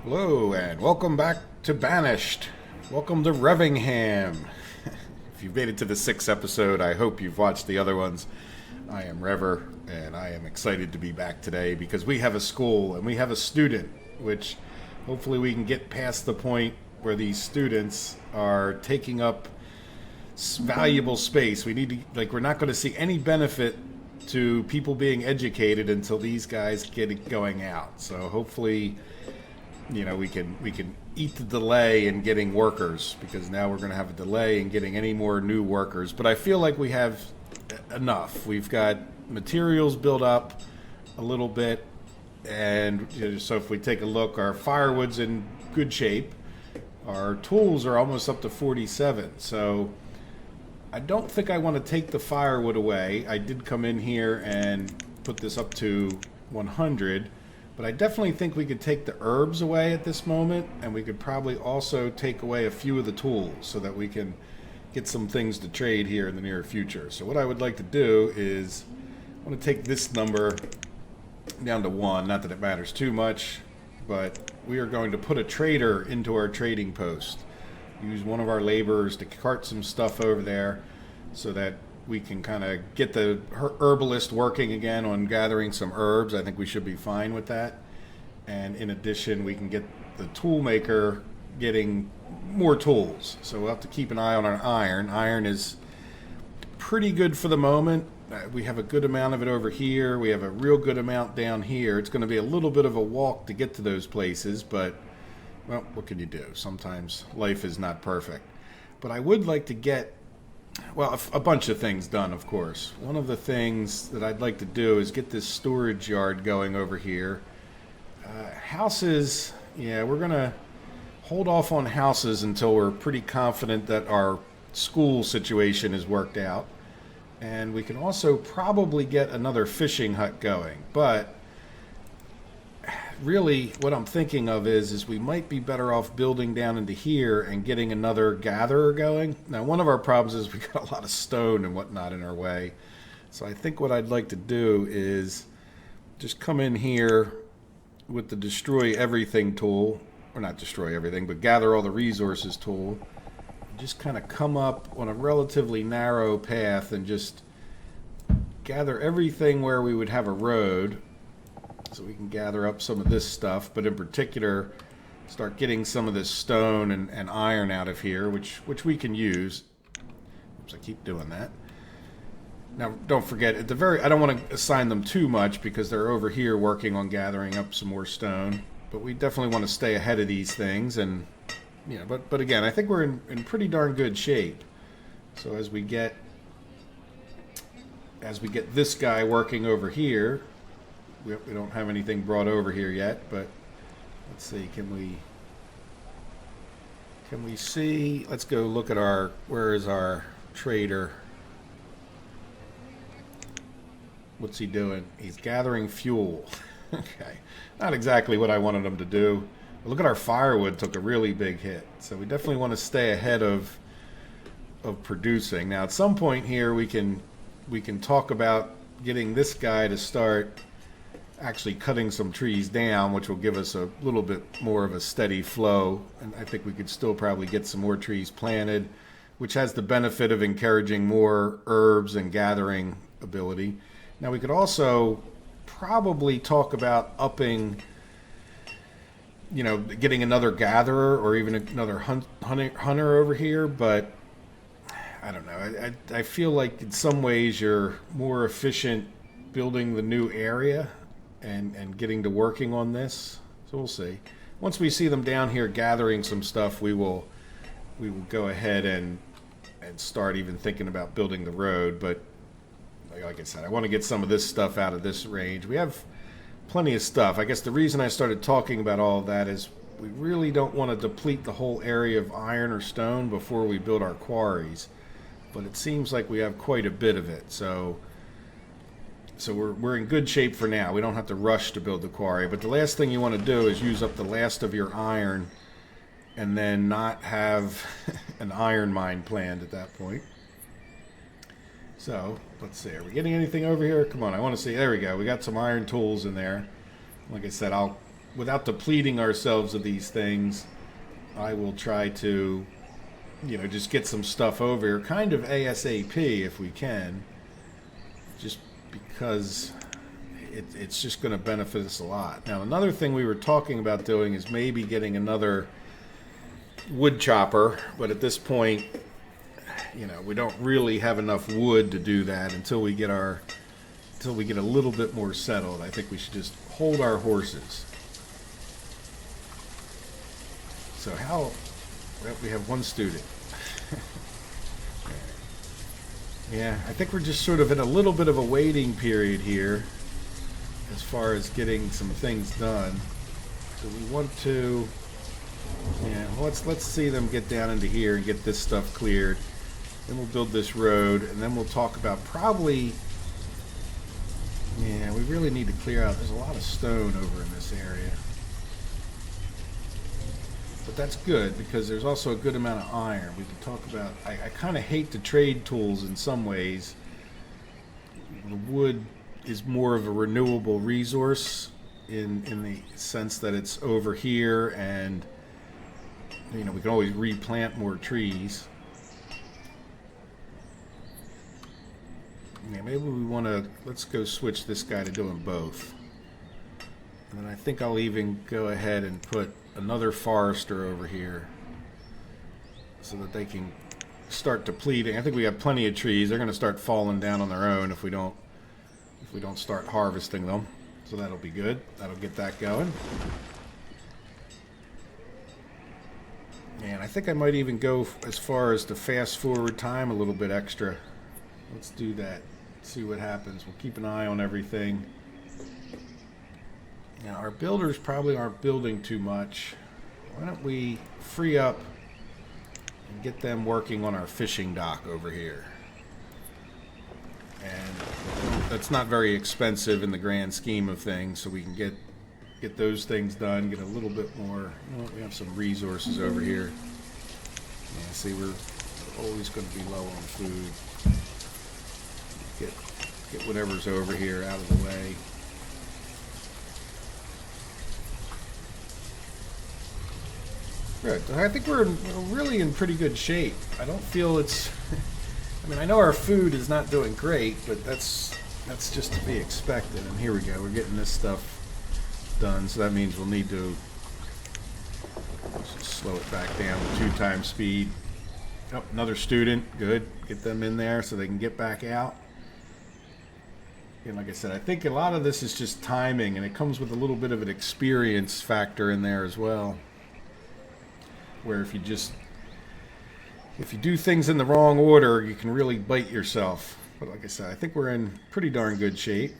Hello and welcome back to Banished. Welcome to Revingham. If you've made it to the 6th episode, I hope you've watched the other ones. I am Rever, and I am excited to be back today because we have a school and we have a student, which hopefully we can get past the point where these students are taking up valuable space. We need to, we're not going to see any benefit to people being educated until these guys get it going out. So hopefully, we can eat the delay in getting workers, because now we're going to have a delay in getting any more new workers. But I feel like we have enough. We've got materials built up a little bit, and so if we take a look, our firewood's in good shape. Our tools are almost up to 47. So I don't think I want to take the firewood away. I did come in here and put this up to 100. But I definitely think we could take the herbs away at this moment, and we could probably also take away a few of the tools so that we can get some things to trade here in the near future. So what I would like to do is I want to take this number down to 1. Not that it matters too much, but we are going to put a trader into our trading post. Use one of our laborers to cart some stuff over there so that we can kind of get the herbalist working again on gathering some herbs. I think we should be fine with that. And in addition, we can get the tool maker getting more tools. So we'll have to keep an eye on our iron. Iron is pretty good for the moment. We have a good amount of it over here. We have a real good amount down here. It's going to be a little bit of a walk to get to those places, but, well, what can you do? Sometimes life is not perfect. But I would like to get a bunch of things done, of course. One of the things that I'd like to do is get this storage yard going over here. Houses, we're going to hold off on houses until we're pretty confident that our school situation is worked out. And we can also probably get another fishing hut going. But really, what I'm thinking of is we might be better off building down into here and getting another gatherer going. Now, one of our problems is we got a lot of stone and whatnot in our way. So I think what I'd like to do is just come in here with the destroy everything tool, or not destroy everything, but gather all the resources tool. Just kind of come up on a relatively narrow path and just gather everything where we would have a road. So we can gather up some of this stuff, but in particular, start getting some of this stone and iron out of here, which we can use. Oops, I keep doing that. Now, don't forget, I don't want to assign them too much because they're over here working on gathering up some more stone. But we definitely want to stay ahead of these things, and but again, I think we're in pretty darn good shape. So as we get this guy working over here. We don't have anything brought over here yet, but let's see, can we see, let's go look at where is our trader? What's he doing? He's gathering fuel. Okay, not exactly what I wanted him to do. But look at our firewood, took a really big hit. So we definitely want to stay ahead of producing. Now at some point here we can talk about getting this guy to start actually cutting some trees down, which will give us a little bit more of a steady flow. And I think we could still probably get some more trees planted, which has the benefit of encouraging more herbs and gathering ability. Now we could also probably talk about upping, getting another gatherer or even another hunter over here, but I don't know. I feel like in some ways you're more efficient building the new area and getting to working on this. So we'll see. Once we see them down here gathering some stuff, we will go ahead and start even thinking about building the road. But like I said, I want to get some of this stuff out of this range. We have plenty of stuff. I guess the reason I started talking about all of that is we really don't want to deplete the whole area of iron or stone before we build our quarries. But it seems like we have quite a bit of it. So we're in good shape for now. We don't have to rush to build the quarry. But the last thing you want to do is use up the last of your iron and then not have an iron mine planned at that point. So, let's see. Are we getting anything over here? Come on, I want to see. There we go. We got some iron tools in there. Like I said, I'll without depleting ourselves of these things, I will try to, just get some stuff over here, kind of ASAP if we can, just because it's just going to benefit us a lot. Now, another thing we were talking about doing is maybe getting another wood chopper, but at this point, we don't really have enough wood to do that until we get a little bit more settled. I think we should just hold our horses. So well, we have one student. Yeah, I think we're just sort of in a little bit of a waiting period here as far as getting some things done. So we want to, let's see them get down into here and get this stuff cleared. Then we'll build this road, and then we'll talk about probably, we really need to clear out. There's a lot of stone over in this area. But that's good, because there's also a good amount of iron. We can talk about, I kind of hate the trade tools in some ways. The wood is more of a renewable resource in the sense that it's over here, and we can always replant more trees. Yeah, maybe we want to, let's go switch this guy to doing both. And then I think I'll even go ahead and put another forester over here so that they can start depleting. I think we have plenty of trees. They're going to start falling down on their own if we don't start harvesting them. So that'll be good. That'll get that going. And I think I might even go as far as to fast forward time a little bit extra. Let's do that. See what happens. We'll keep an eye on everything. Now, our builders probably aren't building too much. Why don't we free up and get them working on our fishing dock over here? And that's not very expensive in the grand scheme of things, so we can get those things done, get a little bit more. We have some resources over here. Yeah, see, we're always going to be low on food. Get whatever's over here out of the way. Good. I think we're really in pretty good shape. I don't feel it's... I know our food is not doing great, but that's just to be expected. And here we go. We're getting this stuff done, so that means we'll need to just slow it back down to 2 times speed. Oh, another student. Good. Get them in there so they can get back out. And like I said, I think a lot of this is just timing, and it comes with a little bit of an experience factor in there as well. Where if you do things in the wrong order, you can really bite yourself. But like I said, I think we're in pretty darn good shape.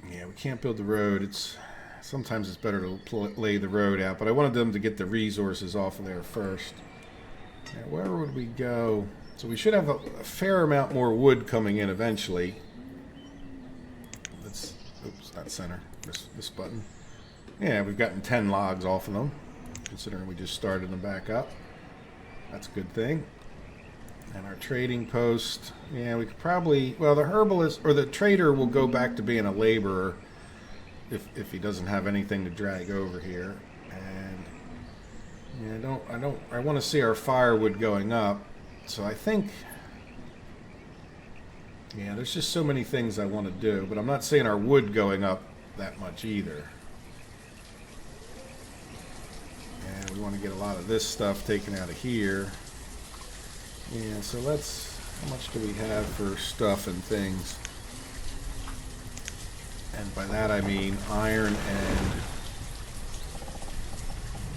Yeah, we can't build the road. Sometimes it's better to lay the road out, but I wanted them to get the resources off of there first. Now, where would we go? So we should have a fair amount more wood coming in eventually. Oops, not center. This button. Yeah, we've gotten 10 logs off of them, considering we just started them back up. That's a good thing. And our trading post, we could probably, well, the herbalist or the trader will go back to being a laborer if he doesn't have anything to drag over here. And I want to see our firewood going up. So I think, there's just so many things I want to do, but I'm not seeing our wood going up that much either. And we want to get a lot of this stuff taken out of here. Yeah, so how much do we have for stuff and things? And by that I mean iron, and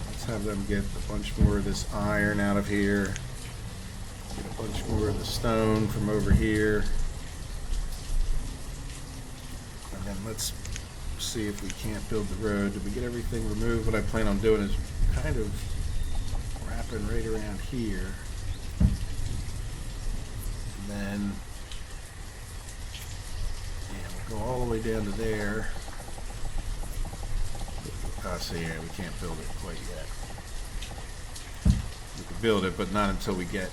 let's have them get a bunch more of this iron out of here. Get a bunch more of the stone from over here. And then let's see if we can't build the road. Did we get everything removed? What I plan on doing is kind of wrapping right around here. And then we'll go all the way down to there. So we can't build it quite yet. We can build it, but not until we get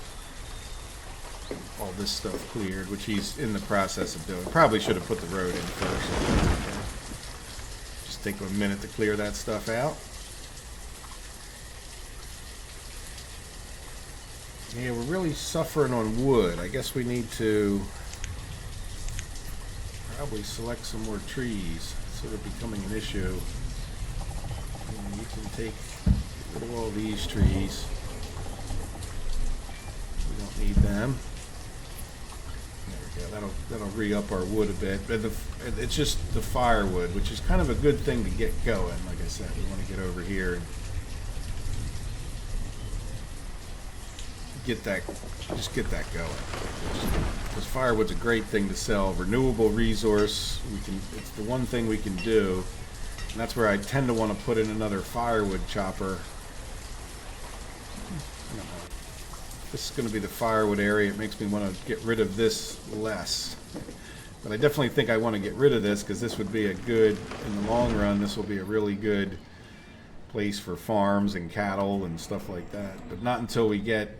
all this stuff cleared, which he's in the process of doing. Probably should have put the road in first. Just take a minute to clear that stuff out. Yeah, we're really suffering on wood. I guess we need to probably select some more trees. It's sort of becoming an issue. And you can take rid of all these trees. We don't need them. There we go. That'll re-up our wood a bit. But it's just the firewood, which is kind of a good thing to get going. Like I said, we want to get over here and get that going. Because firewood's a great thing to sell. Renewable resource. It's the one thing we can do. And that's where I tend to want to put in another firewood chopper. I don't know. This is going to be the firewood area. It makes me want to get rid of this less. But I definitely think I want to get rid of this because this would be a good, in the long run, this will be a really good place for farms and cattle and stuff like that. But not until we get,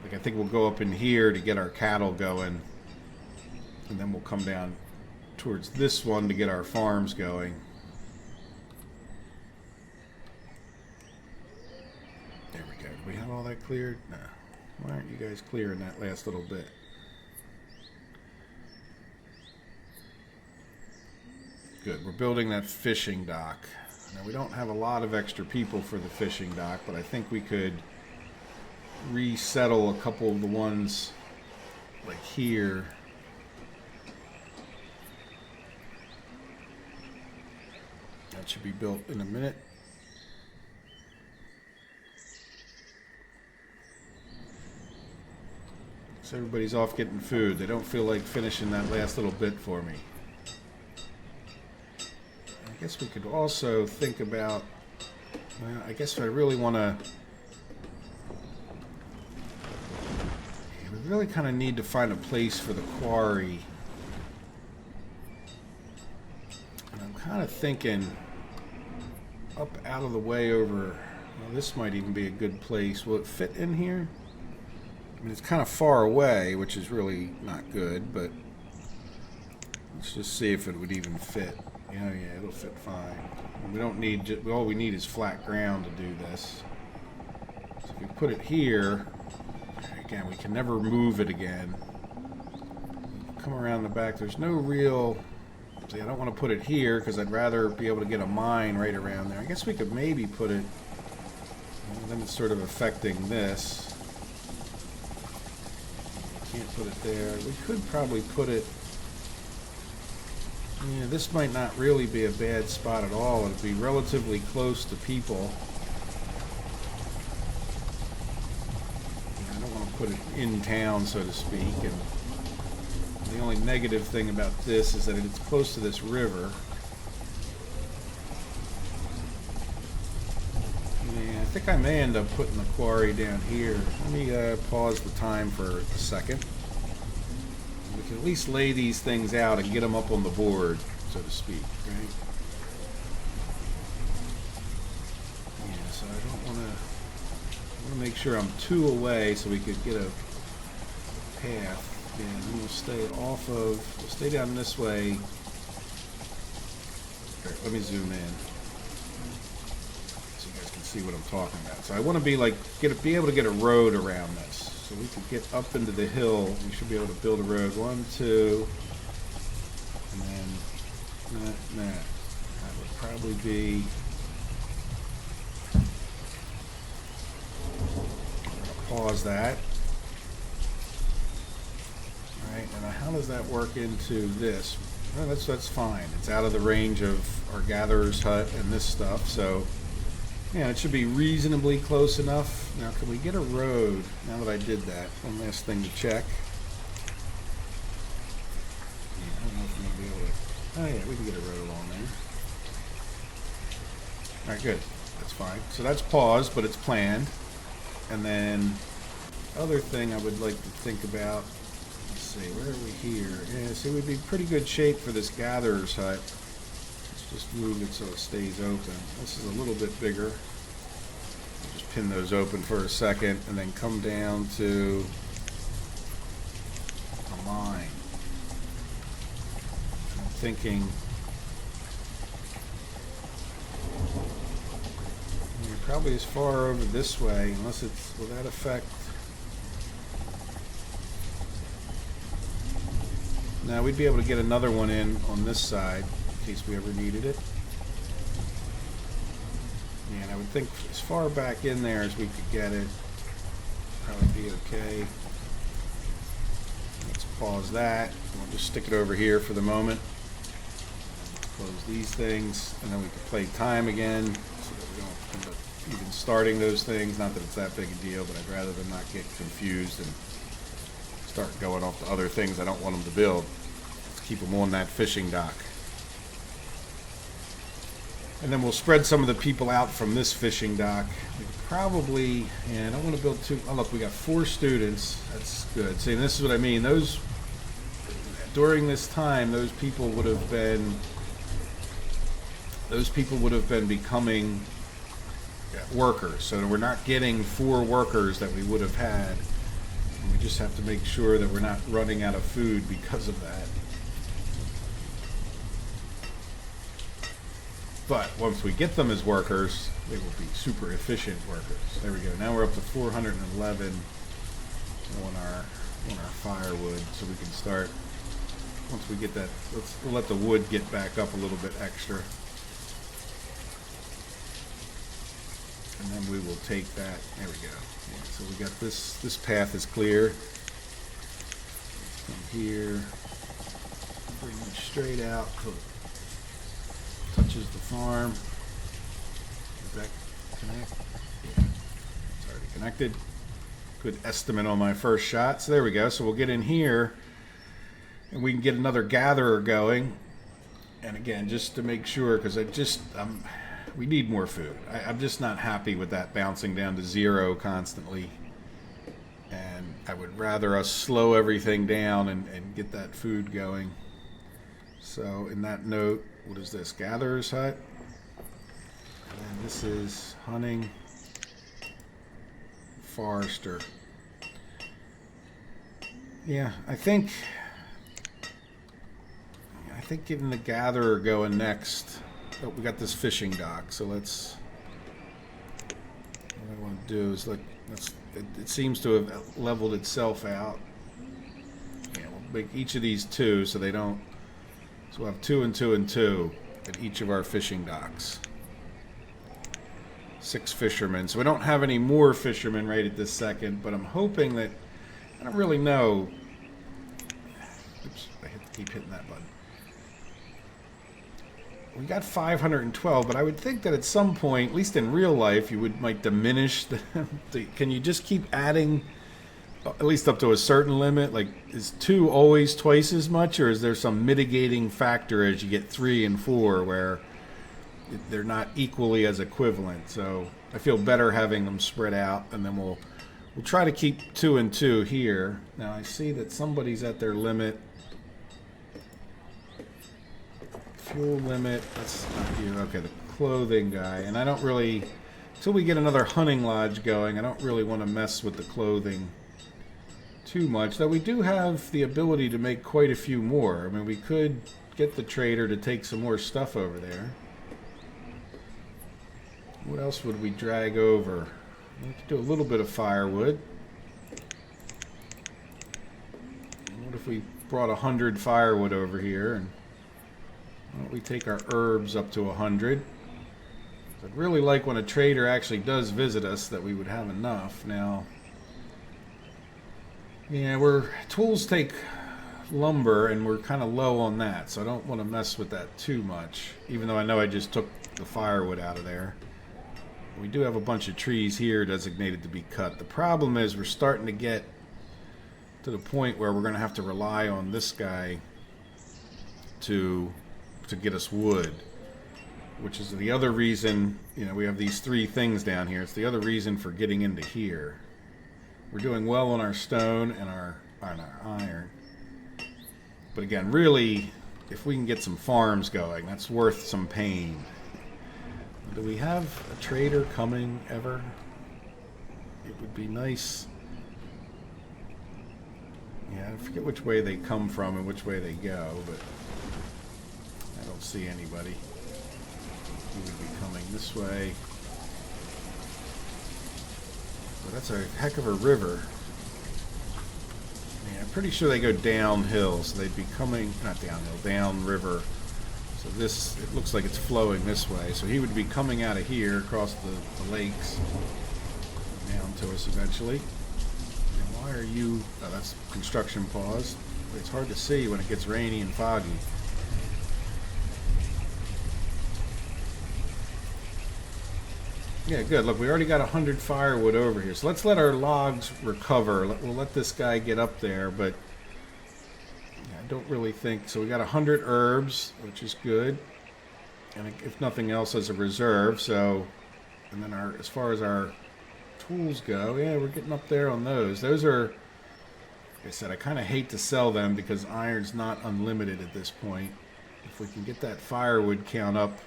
like, I think we'll go up in here to get our cattle going. And then we'll come down towards this one to get our farms going. There we go. Do we have all that cleared? No. Why aren't you guys clearing that last little bit? Good. We're building that fishing dock. Now, we don't have a lot of extra people for the fishing dock, but I think we could resettle a couple of the ones like here. That should be built in a minute. So everybody's off getting food. They don't feel like finishing that last little bit for me. I guess we could also think about, well, I guess I really want to, we really kind of need to find a place for the quarry. And I'm kind of thinking up out of the way over, well, this might even be a good place. Will it fit in here? I mean, it's kind of far away, which is really not good, but let's just see if it would even fit. Yeah, it'll fit fine. We don't need, all we need is flat ground to do this. So if we put it here, again, we can never move it again. Come around the back, there's no real, see, I don't want to put it here because I'd rather be able to get a mine right around there. I guess we could maybe put it, well, then it's sort of affecting this. Can't put it there. We could probably put it, yeah, this might not really be a bad spot at all. It'd be relatively close to people. I don't want to put it in town, so to speak. And the only negative thing about this is that it's close to this river. Yeah, I think I may end up putting the quarry down here. Let me pause the time for a second. We can at least lay these things out and get them up on the board, so to speak, right? Yeah, so I don't want to. I want to make sure I'm 2 away so we could get a path. And then we'll stay off of. We'll stay down this way. Here, let me zoom in so you guys can see what I'm talking about. So I want to be like be able to get a road around this. So we could get up into the hill. We should be able to build a road. 1, 2, and then that would probably be. Pause that. All right, and how does that work into this? Well, that's fine. It's out of the range of our gatherer's hut and this stuff. So. Yeah, it should be reasonably close enough. Now, can we get a road? Now that I did that, one last thing to check. Yeah, I don't know if we're going to be able to. Oh yeah, we can get a road along there. All right, good. That's fine. So that's paused, but it's planned. And then, other thing I would like to think about. Let's see, where are we here? Yeah, see, we'd be in pretty good shape for this gatherer's hut. Just move it so it stays open. This is a little bit bigger. I'll just pin those open for a second and then come down to a line. I'm thinking probably as far over this way, unless it's, will that affect? Now we'd be able to get another one in on this side in case we ever needed it. And I would think as far back in there as we could get it, probably be okay. Let's pause that. We'll just stick it over here for the moment. Close these things, and then we can play time again so that we don't end up even starting those things. Not that it's that big a deal, but I'd rather them not get confused and start going off to other things I don't want them to build. Let's keep them on that fishing dock. And then we'll spread some of the people out from this fishing dock. We could probably, and I don't want to build two. Oh, look, we got 4 students. That's good. See, and this is what I mean. Those, during this time, those people would have been becoming workers. So we're not getting 4 workers that we would have had. And we just have to make sure that we're not running out of food because of that. But once we get them as workers, they will be super efficient workers. There we go. Now we're up to 411 on our firewood, so we can start. Once we get that, we'll let the wood get back up a little bit extra, and then we will take that. There we go. Yeah, so we got this. This path is clear. Let's come here, bring it straight out. Touches the farm. Does that connect? Yeah, it's already connected. Good estimate on my first shot. So there we go. So we'll get in here and we can get another gatherer going. And again, just to make sure, because we need more food. I'm just not happy with that bouncing down to 0 constantly. And I would rather us slow everything down and get that food going. So in that note, what is this? Gatherer's hut. And this is hunting. Forester. Yeah, I think getting the gatherer going next. Oh, we got this fishing dock, so let's. What I want to do is it seems to have leveled itself out. Yeah, we'll make each of these 2 so they don't. So we'll have 2 and 2 and 2 at each of our fishing docks. 6 fishermen. So we don't have any more fishermen right at this second, but I'm hoping that, I don't really know. Oops, I have to keep hitting that button. We got 512, but I would think that at some point, at least in real life, you might diminish can you just keep adding at least up to a certain limit? Like, is 2 always twice as much, or is there some mitigating factor as you get 3 and 4 where they're not equally as equivalent? So I feel better having them spread out, and then we'll try to keep 2 and 2 here. Now I see that somebody's at their limit. Fuel limit. That's not you. Okay, the clothing guy. And I don't really, until we get another hunting lodge going, I don't really want to mess with the clothing too much, though we do have the ability to make quite a few more. I mean, we could get the trader to take some more stuff over there. What else would we drag over? We could do a little bit of firewood. What if we brought 100 firewood over here, and why don't we take our herbs up to 100? I'd really like when a trader actually does visit us that we would have enough. Now, yeah, tools take lumber, and we're kind of low on that, so I don't want to mess with that too much, even though I know I just took the firewood out of there. We do have a bunch of trees here designated to be cut. The problem is we're starting to get to the point where we're going to have to rely on this guy to get us wood, which is the other reason, we have these 3 things down here. It's the other reason for getting into here. We're doing well on our stone and our iron. But again, really, if we can get some farms going, that's worth some pain. Do we have a trader coming ever? It would be nice. Yeah, I forget which way they come from and which way they go, but I don't see anybody. He would be coming this way. So that's a heck of a river. Yeah, I'm pretty sure they go downhill, so they'd be coming, not downhill, downriver. So this, it looks like it's flowing this way. So he would be coming out of here across the lakes down to us eventually. And why are you, oh, that's construction pause. It's hard to see when it gets rainy and foggy. Yeah, good. Look, we already got 100 firewood over here. So let's let our logs recover. We'll let this guy get up there, but I don't really think... So we got 100 herbs, which is good. And if nothing else, as a reserve. So, and then as far as our tools go, yeah, we're getting up there on those. Those are, like I said, I kind of hate to sell them because iron's not unlimited at this point. If we can get that firewood count up,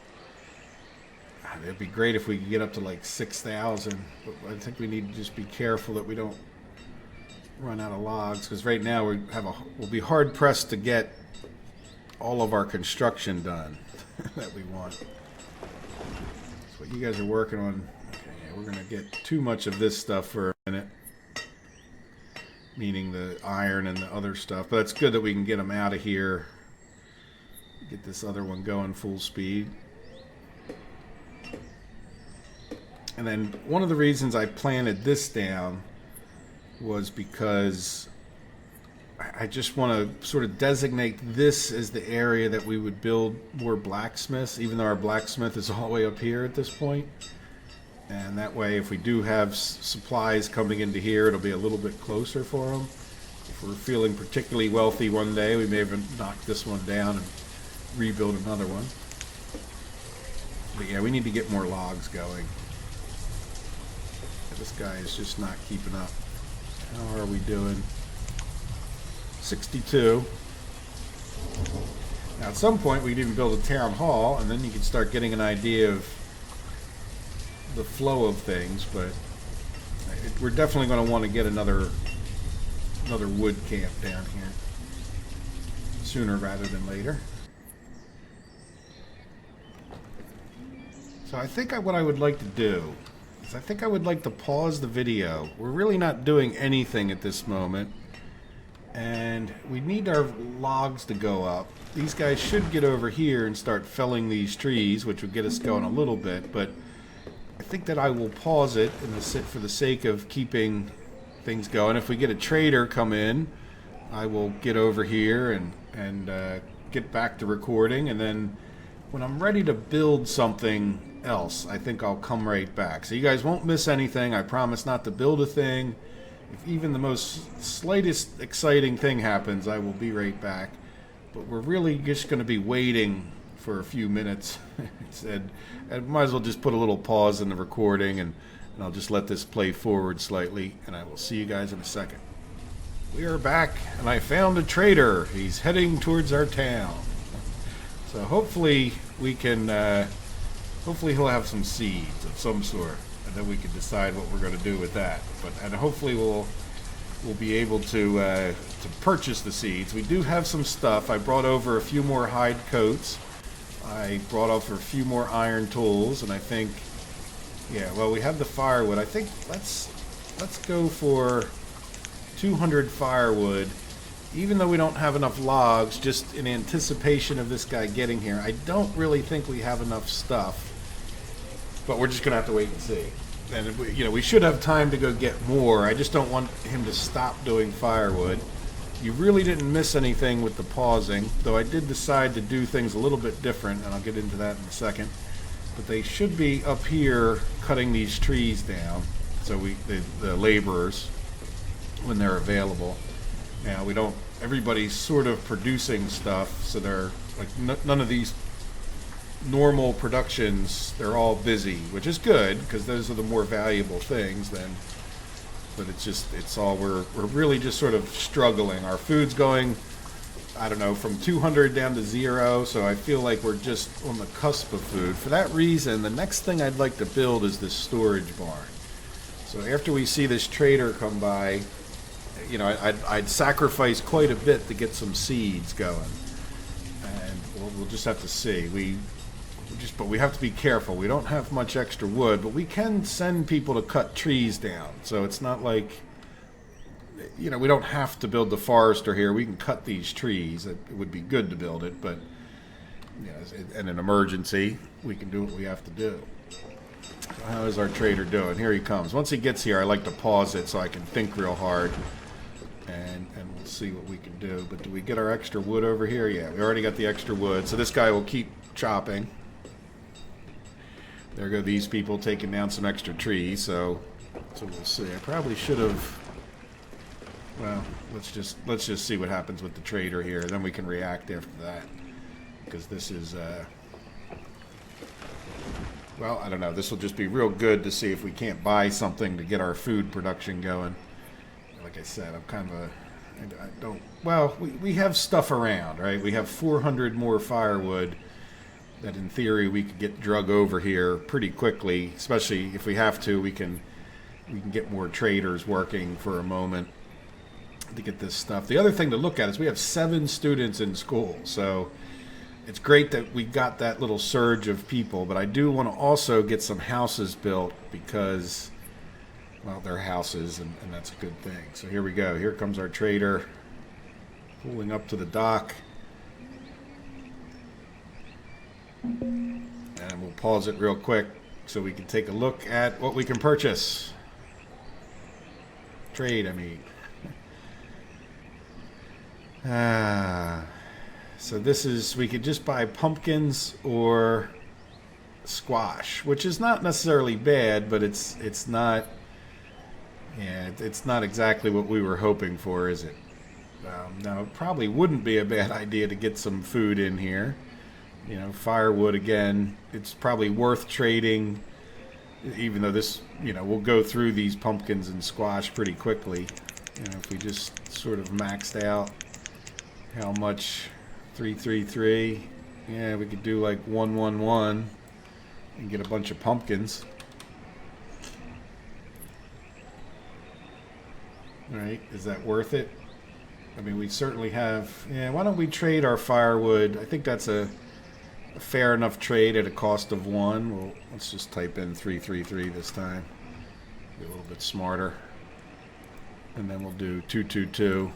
it'd be great if we could get up to like 6,000, but I think we need to just be careful that we don't run out of logs, because right now we'll be hard pressed to get all of our construction done that we want. That's what you guys are working on. Okay, yeah, we're gonna get too much of this stuff for a minute, meaning the iron and the other stuff, but it's good that we can get them out of here, get this other one going full speed. And then one of the reasons I planted this down was because I just want to sort of designate this as the area that we would build more blacksmiths, even though our blacksmith is all the way up here at this point. And that way, if we do have supplies coming into here, it'll be a little bit closer for them. If we're feeling particularly wealthy one day, we may even knock this one down and rebuild another one. But yeah, we need to get more logs going. This guy is just not keeping up. How are we doing? 62. Now at some point we could even build a town hall, and then you can start getting an idea of the flow of things, but we're definitely going to want to get another wood camp down here sooner rather than later. So I think what I would like to do is I think I would like to pause the video. We're really not doing anything at this moment, and we need our logs to go up. These guys should get over here and start felling these trees, which would get us going a little bit, but I think that I will pause it for the sake of keeping things going. If we get a trader come in, I will get over here and get back to recording, and then when I'm ready to build something else, I think I'll come right back. So you guys won't miss anything. I promise not to build a thing. If even the most slightest exciting thing happens, I will be right back. But we're really just going to be waiting for a few minutes. I might as well just put a little pause in the recording, and I'll just let this play forward slightly, and I will see you guys in a second. We are back, and I found a trader. He's heading towards our town. So hopefully we can, hopefully he'll have some seeds of some sort, and then we can decide what we're going to do with that. And hopefully we'll be able to purchase the seeds. We do have some stuff. I brought over a few more hide coats. I brought over a few more iron tools, and I think, yeah, well, we have the firewood. I think let's go for 200 firewood. Even though we don't have enough logs, just in anticipation of this guy getting here, I don't really think we have enough stuff. But we're just going to have to wait and see. And we should have time to go get more. I just don't want him to stop doing firewood. You really didn't miss anything with the pausing, though I did decide to do things a little bit different, and I'll get into that in a second. But they should be up here cutting these trees down, so the laborers, when they're available. Now everybody's sort of producing stuff, so they're like none of these normal productions, they're all busy, which is good because those are the more valuable things then. But it's all, we're really just sort of struggling. Our food's going, I don't know, from 200 down to 0, so I feel like we're just on the cusp of food. For that reason, the next thing I'd like to build is this storage barn. So after we see this trader come by, I'd sacrifice quite a bit to get some seeds going, and we'll just have to see. But we have to be careful. We don't have much extra wood, but we can send people to cut trees down. So it's not like, we don't have to build the forester here. We can cut these trees. It would be good to build it, but in an emergency, we can do what we have to do. So how is our trader doing? Here he comes. Once he gets here, I like to pause it so I can think real hard, and we'll see what we can do. But do we get our extra wood over here? Yeah, we already got the extra wood. So this guy will keep chopping. There go these people taking down some extra trees. So we'll see. I probably should have. Well, let's just see what happens with the trader here. Then we can react after that, because this is. Well, I don't know. This will just be real good to see if we can't buy something to get our food production going. Like I said, I'm kind of I don't. Well, we have stuff around, right? We have 400 more firewood that, in theory, we could get drug over here pretty quickly. Especially if we have to, we can get more traders working for a moment to get this stuff. The other thing to look at is we have 7 students in school, so it's great that we got that little surge of people, but I do want to also get some houses built because, well, they're houses, and that's a good thing. So here we go. Here comes our trader pulling up to the dock. And we'll pause it real quick so we can take a look at what we can purchase. Trade, I mean. So this is, we could just buy pumpkins or squash, which is not necessarily bad, but it's not, it's not exactly what we were hoping for, is it? Now, it probably wouldn't be a bad idea to get some food in here. Firewood, again, it's probably worth trading, even though this, we'll go through these pumpkins and squash pretty quickly. If we just sort of maxed out how much. 333. Yeah, we could do like 111 and get a bunch of pumpkins. Right? Is that worth it? I mean, we certainly have. Yeah, why don't we trade our firewood? I think that's a fair enough trade at a cost of 1. Well, let's just type in 333 this time. Be a little bit smarter. And then we'll do 222.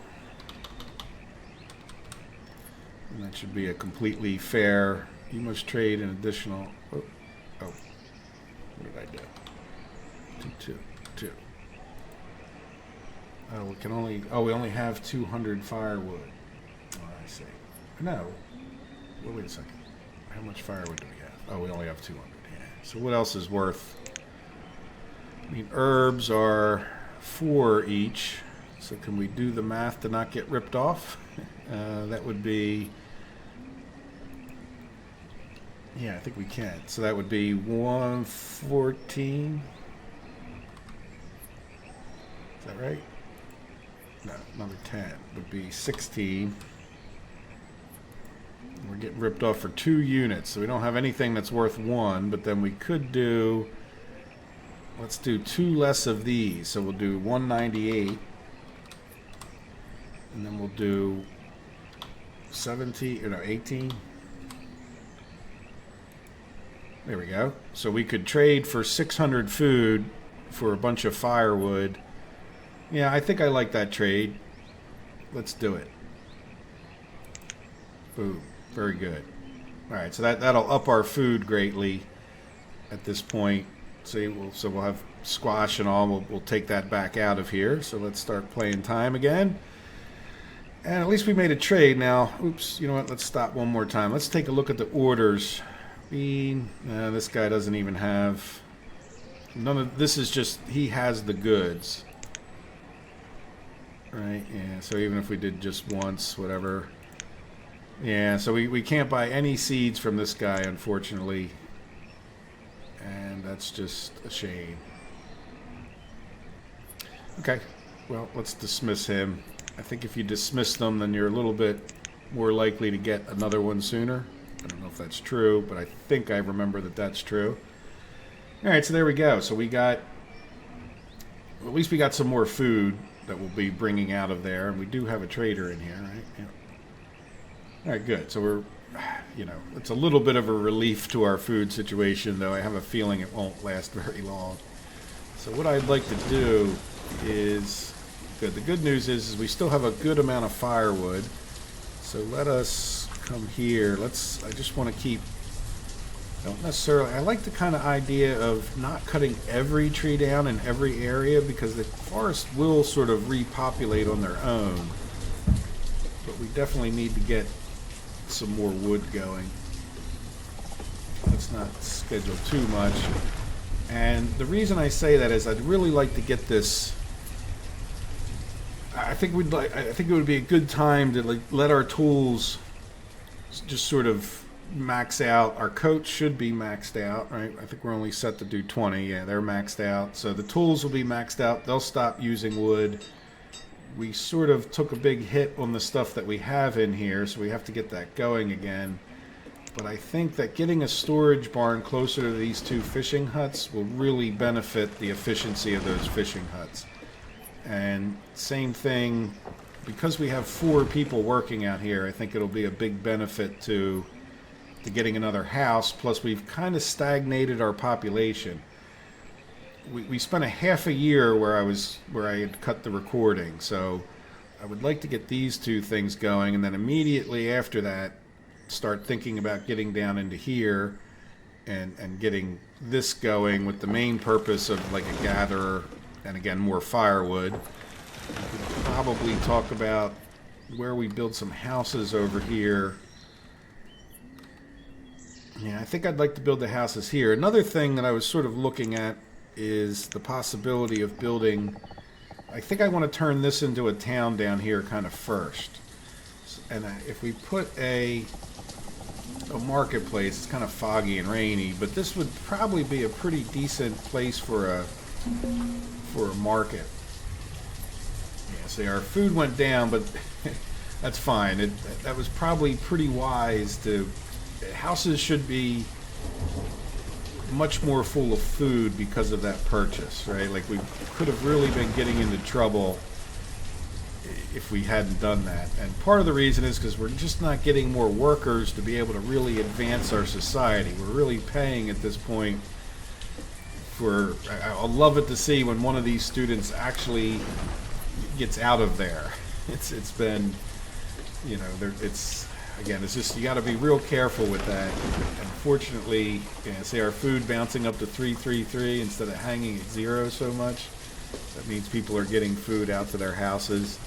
And that should be a completely fair. You must trade an additional. Oh, what did I do? 222. Oh, we can only. Oh, we only have 200 firewood. Oh, I see. No. Well, wait a second. How much firewood do we have? Oh, we only have 200. Yeah. So what else is worth? I mean, herbs are 4 each. So can we do the math to not get ripped off? That would be. Yeah, I think we can. So that would be 114. Is that right? No, another 10 would be 16. We're getting ripped off for 2 units, so we don't have anything that's worth 1, but then we could do, let's do 2 less of these. So we'll do 198, and then we'll do 18. There we go. So we could trade for 600 food for a bunch of firewood. Yeah, I think I like that trade. Let's do it. Boom. Very good. All right, so that'll up our food greatly at this point. See, we'll have squash and all. We'll take that back out of here. So let's start playing time again. And at least we made a trade now. Oops, you know what? Let's stop one more time. Let's take a look at the orders. Bean. This guy doesn't even have. None of this is just he has the goods. Right? Yeah. So even if we did just once, whatever. Yeah. So we can't buy any seeds from this guy, unfortunately, and that's just a shame. Okay. Well, let's dismiss him. I think if you dismiss them, then you're a little bit more likely to get another one sooner. I don't know if that's true, but I think I remember that that's true. All right, so there we go. So we got, at least we got some more food that we'll be bringing out of there. And we do have a trader in here, right? Yeah. All right, good. So you know, it's a little bit of a relief to our food situation, though I have a feeling it won't last very long. So what I'd like to do is, good. The good news is we still have a good amount of firewood. So let us come here. I just want to keep, don't necessarily, I like the kind of idea of not cutting every tree down in every area, because the forest will sort of repopulate on their own. But we definitely need to get some more wood going. Let's not schedule too much. And the reason I say that is I'd really like to get this. I think it would be a good time to let our tools just sort of max out. Our coats should be maxed out, right? I think we're only set to do 20. Yeah, they're maxed out. So the tools will be maxed out. They'll stop using wood. We sort of took a big hit on the stuff that we have in here, so we have to get that going again. But I think that getting a storage barn closer to these two fishing huts will really benefit the efficiency of those fishing huts. And same thing, because we have 4 people working out here, I think it'll be a big benefit to getting another house. Plus, we've kind of stagnated our population. We spent a half a year where I had cut the recording, so I would like to get these 2 things going, and then immediately after that start thinking about getting down into here and getting this going with the main purpose of like a gatherer and again more firewood. We could probably talk about where we build some houses over here. Yeah, I think I'd like to build the houses here. Another thing that I was sort of looking at is the possibility of building, I think I want to turn this into a town down here kind of first. And if we put a marketplace, it's kind of foggy and rainy, but this would probably be a pretty decent place for a market. Yeah, see, our food went down, but that's fine. That was probably pretty wise to, houses should be much more full of food because of that purchase, right? Like we could have really been getting into trouble if we hadn't done that. And part of the reason is because we're just not getting more workers to be able to really advance our society. We're really paying at this point for, I'll love it to see when one of these students actually gets out of there. It's been, you know, it's, again, it's just, you got to be real careful with that. Unfortunately, see our food bouncing up to 333 instead of hanging at 0 so much. That means people are getting food out to their houses.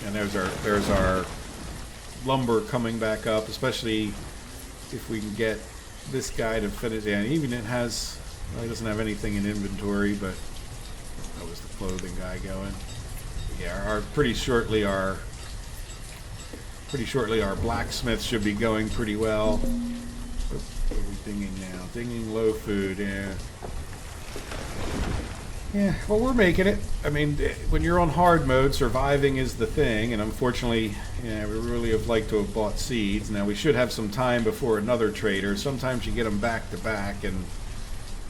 And there's our lumber coming back up, especially if we can get this guy to finish. Yeah, even it has, well, he doesn't have anything in inventory, but that was the clothing guy going. Yeah, pretty shortly our blacksmith should be going pretty well. What are we dinging now? Dinging low food, yeah. Yeah, well, we're making it. I mean, when you're on hard mode, surviving is the thing, and unfortunately, yeah, we really have liked to have bought seeds. Now, we should have some time before another trader. Sometimes you get them back to back, and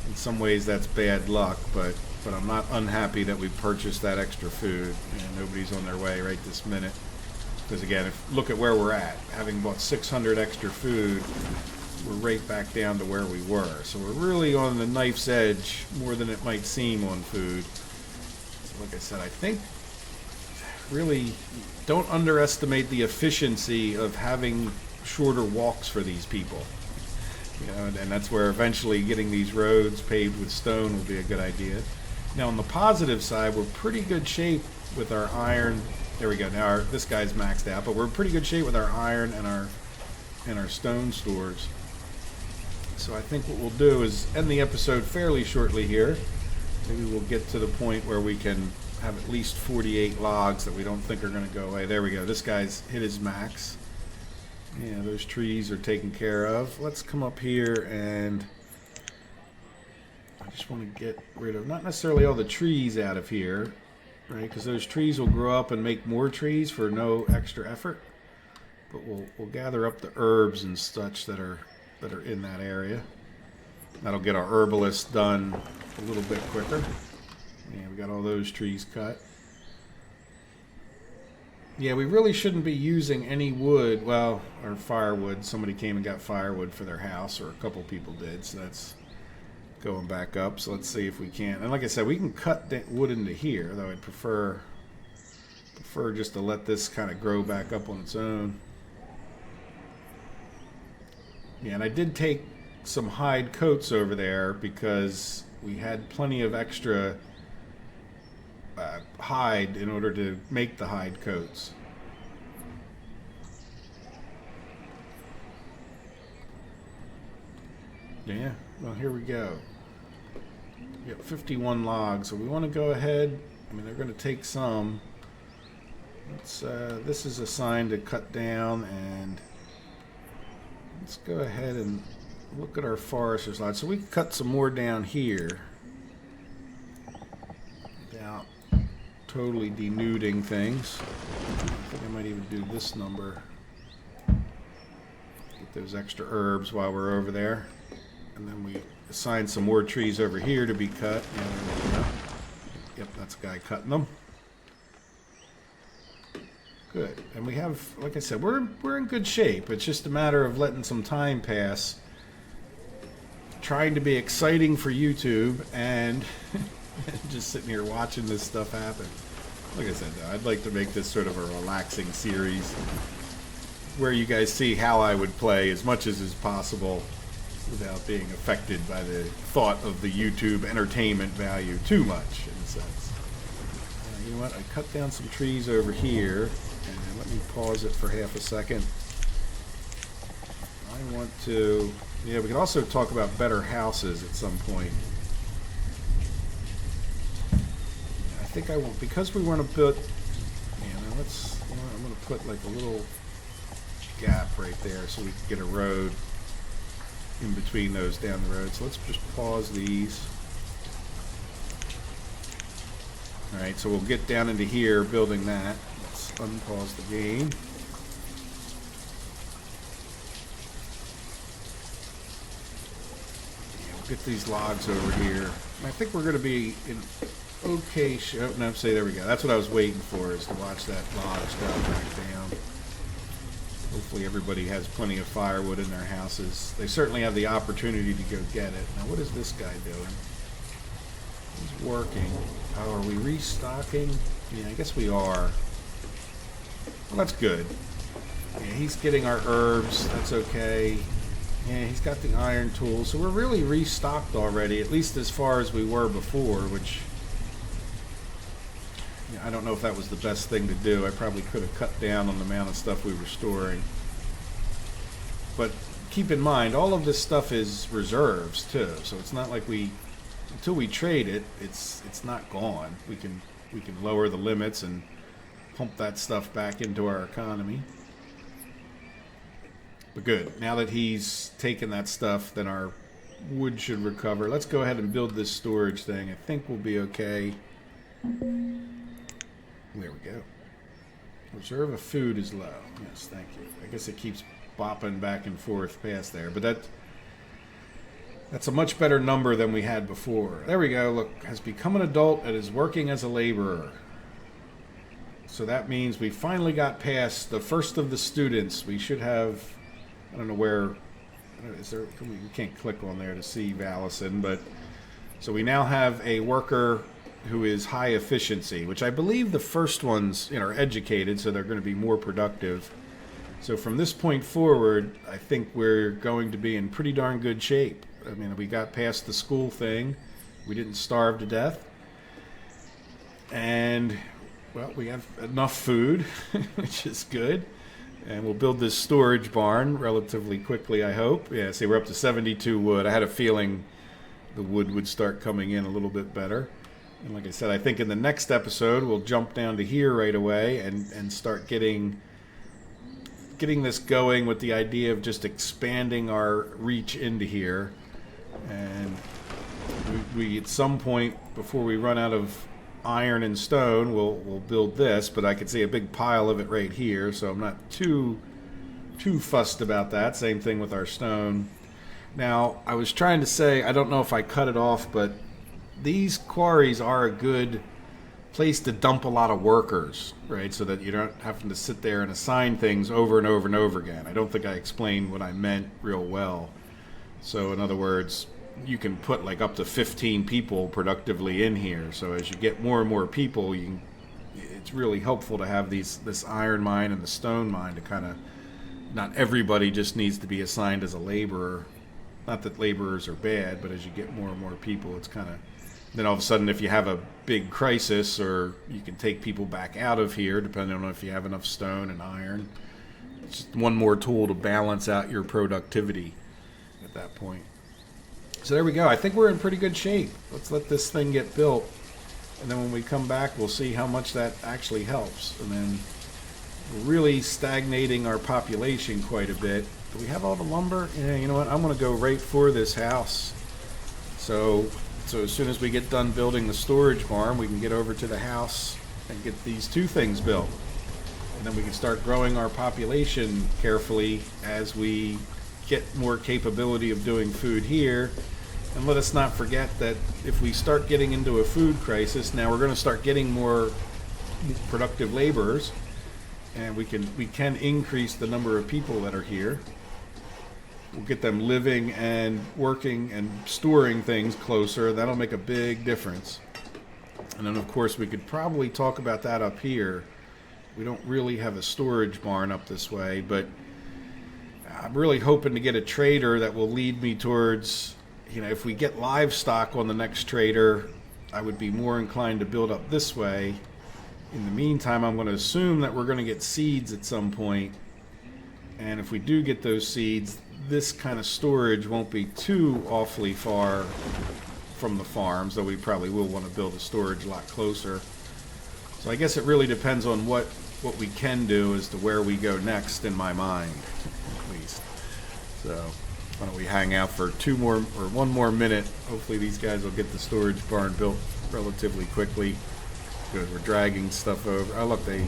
in some ways that's bad luck, but I'm not unhappy that we purchased that extra food. And nobody's on their way right this minute. Because again, look at where we're at. Having bought 600 extra food, we're right back down to where we were. So we're really on the knife's edge more than it might seem on food. So like I said, I think really don't underestimate the efficiency of having shorter walks for these people. You know, and that's where eventually getting these roads paved with stone will be a good idea. Now on the positive side, we're pretty good shape with our iron. There we go. Now this guy's maxed out, but we're in pretty good shape with our iron and our stone stores. So I think what we'll do is end the episode fairly shortly here. Maybe we'll get to the point where we can have at least 48 logs that we don't think are going to go away. There we go. This guy's hit his max. Yeah, those trees are taken care of. Let's come up here and I just want to get rid of, not necessarily all the trees out of here, right? Because those trees will grow up and make more trees for no extra effort. But we'll gather up the herbs and such that are in that area. That'll get our herbalist done a little bit quicker. Yeah, we got all those trees cut. Yeah, we really shouldn't be using any wood, well, or firewood. Somebody came and got firewood for their house, or a couple people did, so that's going back up. So let's see if we can. And like I said, we can cut wood into here, though I'd prefer just to let this kind of grow back up on its own. Yeah, and I did take some hide coats over there because we had plenty of extra hide in order to make the hide coats. Yeah, well, here we go. We got 51 logs, so we want to go ahead. I mean, they're going to take some. Let's, this is a sign to cut down, and let's go ahead and look at our forester's lot. So we can cut some more down here without totally denuding things. I think I might even do this number. Get those extra herbs while we're over there. And then we assign some more trees over here to be cut. And, yep, that's a guy cutting them. Good. And we have, like I said, we're in good shape. It's just a matter of letting some time pass, trying to be exciting for YouTube, and just sitting here watching this stuff happen. Like I said, though, I'd like to make this sort of a relaxing series where you guys see how I would play as much as is possible without being affected by the thought of the YouTube entertainment value too much, in a sense. You know what? I cut down some trees over here. And let me pause it for half a second. I want to... Yeah, we can also talk about better houses at some point. I think I won't... Because we want to build... Yeah, now let's... You know, I'm going to put like a little gap right there so we can get a road in between those down the road. So let's just pause these. Alright, so we'll get down into here building that. Unpause the game. Yeah, we'll get these logs over here. And I think we're going to be in okay shape. Oh, no, say there we go. That's what I was waiting for, is to watch that logs drop back down. Hopefully everybody has plenty of firewood in their houses. They certainly have the opportunity to go get it. Now, what is this guy doing? He's working. Oh, are we restocking? Yeah, I guess we are. Well, that's good. Yeah, he's getting our herbs. That's okay. Yeah, he's got the iron tools. So we're really restocked already, at least as far as we were before, which... Yeah, I don't know if that was the best thing to do. I probably could have cut down on the amount of stuff we were storing. But keep in mind, all of this stuff is reserves, too. So it's not like we... Until we trade it, it's not gone. We can lower the limits and pump that stuff back into our economy. But good. Now that he's taken that stuff, then our wood should recover. Let's go ahead and build this storage thing. I think we'll be okay. There we go. Reserve of food is low. Yes, thank you. I guess it keeps bopping back and forth past there, but that's a much better number than we had before. There we go. Look, has become an adult and is working as a laborer. So that means we finally got past the first of the students. We should have, I don't know where, is there, we can't click on there to see Valison, but so we now have a worker who is high efficiency, which I believe the first ones, are educated, so they're going to be more productive. So from this point forward, I think we're going to be in pretty darn good shape. I mean, we got past the school thing. We didn't starve to death. And... well, we have enough food, which is good. And we'll build this storage barn relatively quickly, I hope. Yeah, see, we're up to 72 wood. I had a feeling the wood would start coming in a little bit better. And like I said, I think in the next episode, we'll jump down to here right away and start getting this going with the idea of just expanding our reach into here. And we at some point, before we run out of iron and stone, we'll build this, but I could see a big pile of it right here, so I'm not too fussed about that. Same thing with our stone. Now, I was trying to say, I don't know if I cut it off, but these quarries are a good place to dump a lot of workers, right? So that you're not having to sit there and assign things over and over and over again. I don't think I explained what I meant real well. So in other words, you can put like up to 15 people productively in here. So as you get more and more people, it's really helpful to have this iron mine and the stone mine to kind of, not everybody just needs to be assigned as a laborer. Not that laborers are bad, but as you get more and more people, it's kind of, then all of a sudden if you have a big crisis, or you can take people back out of here depending on if you have enough stone and iron. It's just one more tool to balance out your productivity at that point. So there we go. I think we're in pretty good shape. Let's let this thing get built, and then when we come back we'll see how much that actually helps. And then we're really stagnating our population quite a bit. Do we have all the lumber? Yeah, you know what? I'm going to go right for this house. So as soon as we get done building the storage barn, we can get over to the house and get these two things built. And then we can start growing our population carefully as we get more capability of doing food here. And let us not forget that if we start getting into a food crisis, now we're going to start getting more productive laborers, and we can increase the number of people that are here. We'll get them living and working and storing things closer. That'll make a big difference. And then of course we could probably talk about that up here. We don't really have a storage barn up this way, but I'm really hoping to get a trader that will lead me towards, if we get livestock on the next trader, I would be more inclined to build up this way. In the meantime, I'm going to assume that we're going to get seeds at some point. And if we do get those seeds, this kind of storage won't be too awfully far from the farms, though we probably will want to build a storage a lot closer. So I guess it really depends on what we can do as to where we go next, in my mind, at least. So why don't we hang out for one more minute. Hopefully these guys will get the storage barn built relatively quickly. Good, we're dragging stuff over. Oh look, they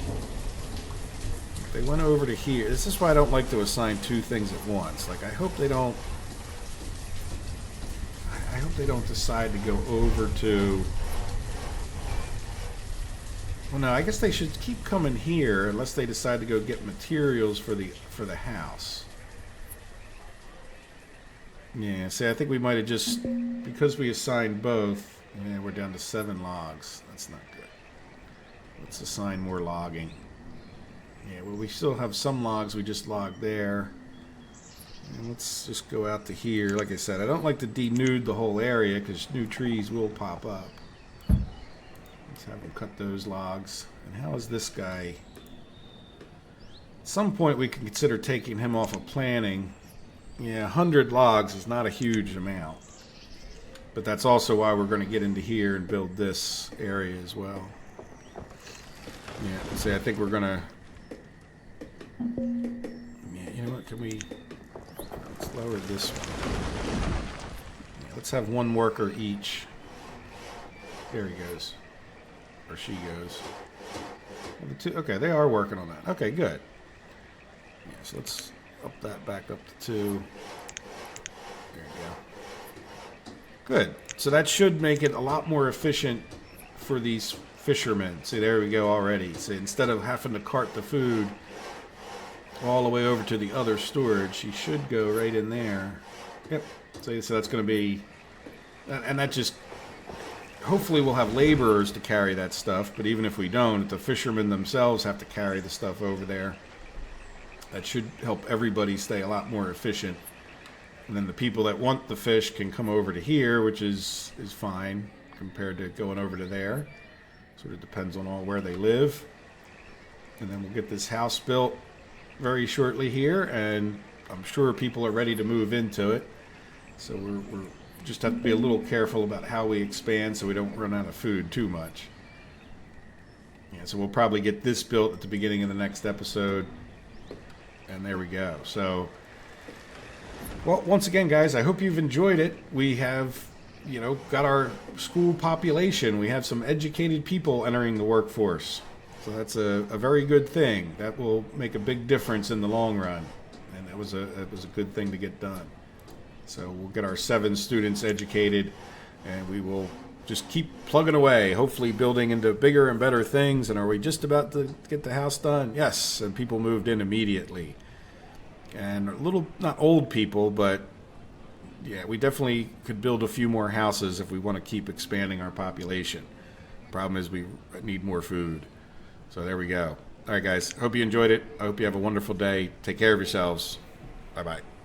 went over to here. This is why I don't like to assign two things at once. Like I hope they don't decide to go over to, well no, I guess they should keep coming here unless they decide to go get materials for the house. Yeah, see, I think we might have just, because we assigned both, yeah, we're down to 7 logs. That's not good. Let's assign more logging. Yeah, well, we still have some logs we just logged there. And let's just go out to here. Like I said, I don't like to denude the whole area because new trees will pop up. Let's have them cut those logs. And how is this guy? At some point we can consider taking him off of planning. Yeah, 100 logs is not a huge amount. But that's also why we're going to get into here and build this area as well. Yeah, see, I think we're going to... Yeah, you know what, let's lower this one. Yeah, let's have one worker each. There he goes. Or she goes. Okay, they are working on that. Okay, good. Yeah, so let's up that back up to 2. There you go. Good. So that should make it a lot more efficient for these fishermen. See, there we go already. So instead of having to cart the food all the way over to the other storage, she should go right in there. Yep. So that's going to be, and that just, hopefully we'll have laborers to carry that stuff, but even if we don't, the fishermen themselves have to carry the stuff over there. That should help everybody stay a lot more efficient. And then the people that want the fish can come over to here, which is fine compared to going over to there. Sort of depends on where they live. And then we'll get this house built very shortly here, and I'm sure people are ready to move into it. So we're just have to be a little careful about how we expand so we don't run out of food too much. Yeah, so we'll probably get this built at the beginning of the next episode. And there we go. So, well, once again, guys, I hope you've enjoyed it. We have, got our school population. We have some educated people entering the workforce. So that's a very good thing. That will make a big difference in the long run. And that was a good thing to get done. So we'll get our 7 students educated, and we will just keep plugging away, hopefully building into bigger and better things. And are we just about to get the house done? Yes, and people moved in immediately. And a little, not old people, but yeah, we definitely could build a few more houses if we want to keep expanding our population. Problem is we need more food. So there we go. All right, guys. Hope you enjoyed it. I hope you have a wonderful day. Take care of yourselves. Bye-bye.